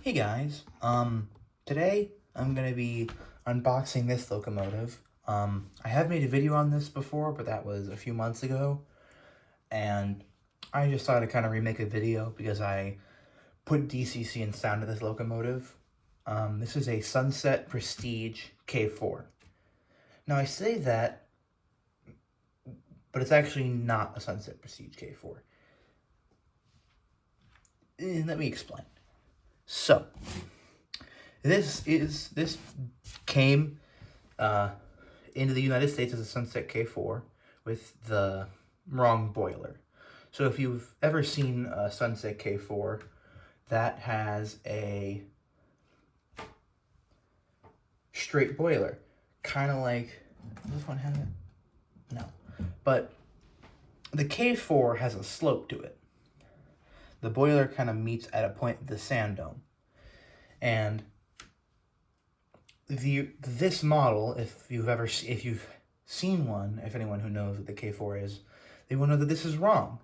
Hey guys, today I'm gonna be unboxing this locomotive. I have made a video on this before, but that was a few months ago, and I just thought I'd kind of remake a video because I put DCC and sound to this locomotive. This is a Sunset Prestige K-4. Now I say that, but it's actually not a Sunset Prestige K-4. Let me explain. So, this came into the United States as a Sunset K-4 with the wrong boiler. So if you've ever seen a Sunset K-4, that has a straight boiler, kind of like this one has it. No, but the K-4 has a slope to it. The boiler kind of meets at a point of the sand dome, and this model, if you've seen one, if anyone who knows what the K-4 is, they will know that this is wrong.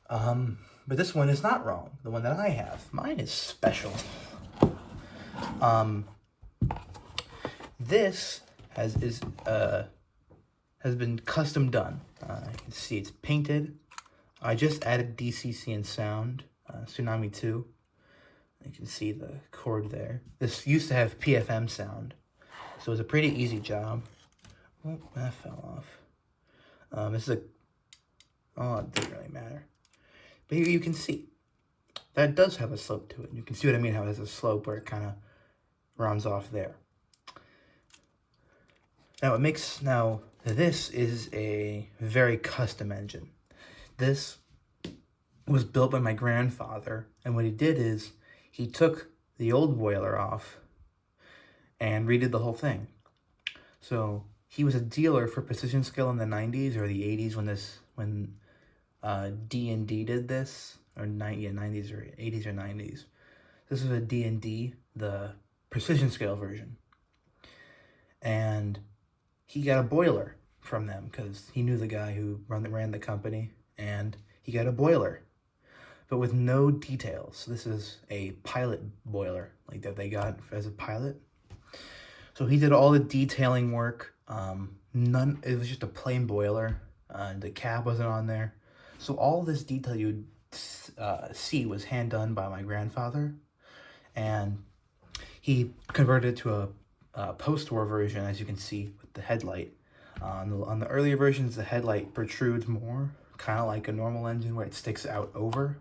But this one is not wrong. The one that I have, mine is special. This has been custom done. You can see it's painted. I just added DCC and sound, Tsunami 2. You can see the cord there. This used to have PFM sound, so it was a pretty easy job. Oh, that fell off. This is oh, it doesn't really matter. But here you can see, that does have a slope to it. You can see what I mean, how it has a slope where it kind of runs off there. Now, this is a very custom engine. This was built by my grandfather, and what he did is he took the old boiler off and redid the whole thing. So he was a dealer for precision scale in the 90s or the 80s when D&D did this, or 90s or 80s or 90s. This is a D&D, the precision scale version, and he got a boiler from them because he knew the guy who ran the company, and he got a boiler, but with no details. This is a pilot boiler, like that they got as a pilot. So he did all the detailing work. It was just a plain boiler. The cab wasn't on there. So all this detail you'd see was hand done by my grandfather, and he converted it to a post-war version, as you can see with the headlight. On the earlier versions, the headlight protrudes more, kind of like a normal engine where it sticks out over.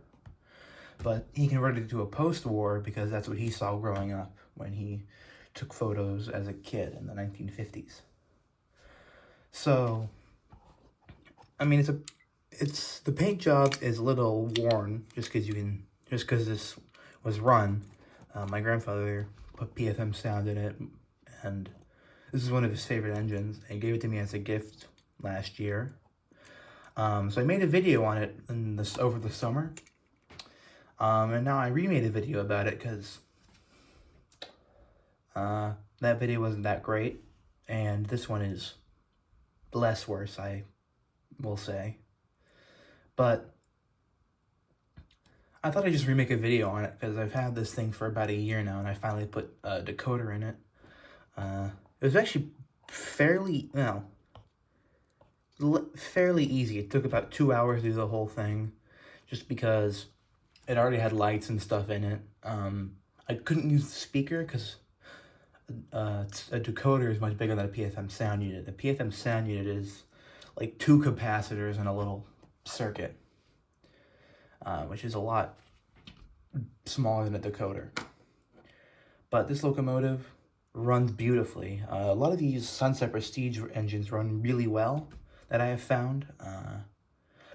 But he converted it to a post-war because that's what he saw growing up when he took photos as a kid in the 1950s. So, I mean, the paint job is a little worn just because this was run. My grandfather put PFM sound in it, and this is one of his favorite engines, and he gave it to me as a gift last year. So I made a video on it over the summer. And now I remade a video about it because that video wasn't that great, and this one is less worse, I will say. But I thought I'd just remake a video on it because I've had this thing for about a year now, and I finally put a decoder in it. It was actually fairly easy. It took about 2 hours to do the whole thing, just because it already had lights and stuff in it. I couldn't use the speaker because a decoder is much bigger than a PFM sound unit. The PFM sound unit is like 2 capacitors and a little circuit, which is a lot smaller than a decoder. But this locomotive runs beautifully. A lot of these Sunset Prestige engines run really well that I have found.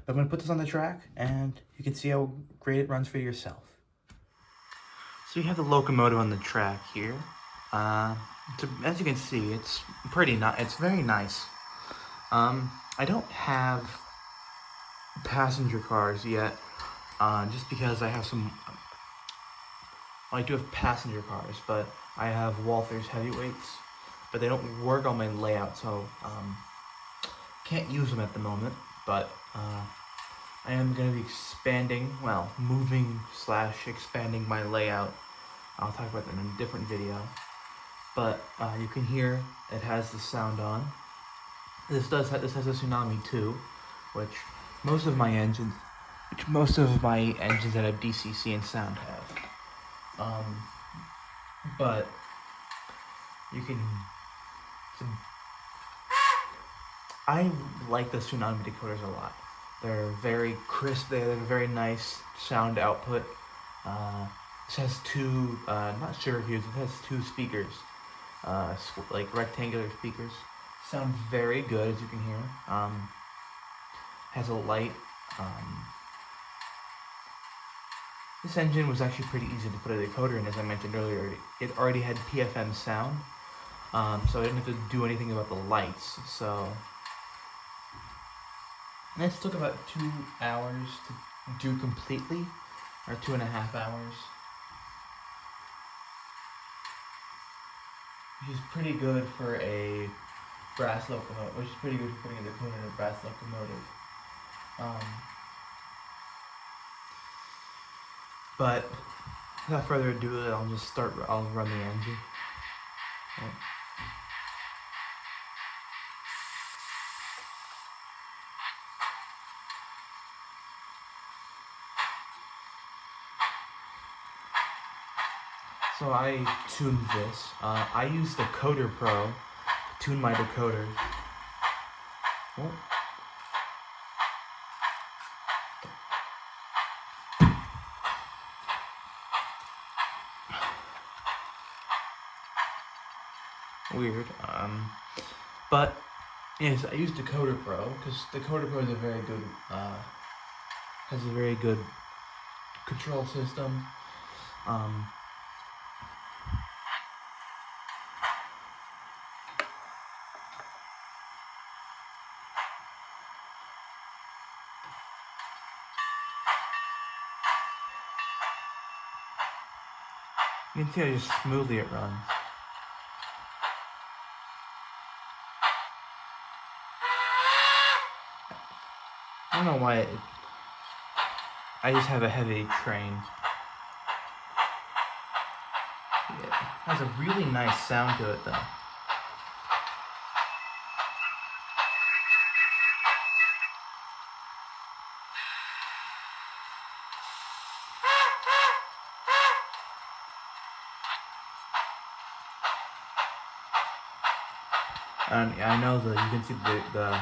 But I'm going to put this on the track, and you can see how great it runs for yourself. So you have the locomotive on the track here. As you can see, it's it's very nice. I don't have passenger cars yet, just because I have some... Well, I do have passenger cars, but I have Walther's heavyweights, but they don't work on my layout, so can't use them at the moment. But I am going to be expanding, well, moving / expanding my layout. I'll talk about that in a different video. But you can hear it has the sound on. This has a Tsunami too, which most of my engines that have DCC and sound have. But you can. I like the Tsunami decoders a lot. They're very crisp. They have a very nice sound output. This has two, not sure if it has two speakers, like rectangular speakers. Sound very good, as you can hear. Has a light. This engine was actually pretty easy to put a decoder in, as I mentioned earlier. It already had PFM sound, so I didn't have to do anything about the lights. So this took about 2 hours to do completely, or 2.5 hours. Which is pretty good for a brass locomotive, which is pretty good for putting a decoder in a brass locomotive. But without further ado, I'll run the engine. Right. So I tuned this. I used the Decoder Pro to tune my decoder. Oh. Weird. But yes, I used Decoder Pro because Decoder Pro is a very good, has a very good control system. You can see how just smoothly it runs. I don't know why I just have a heavy train. Yeah, it has a really nice sound to it though. And I know that you can see the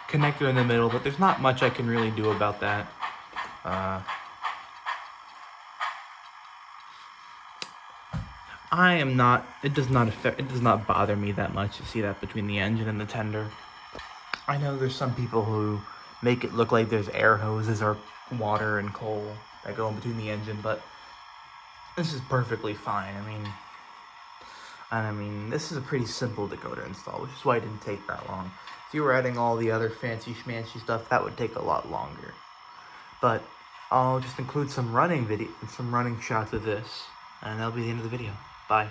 connector in the middle, but there's not much I can really do about that. It does not bother me that much to see that between the engine and the tender. I know there's some people who make it look like there's air hoses or water and coal that go in between the engine, but this is perfectly fine. I mean, this is a pretty simple decoder install, which is why it didn't take that long. If you were adding all the other fancy schmancy stuff, that would take a lot longer. But I'll just include some running shots of this, and that'll be the end of the video. Bye.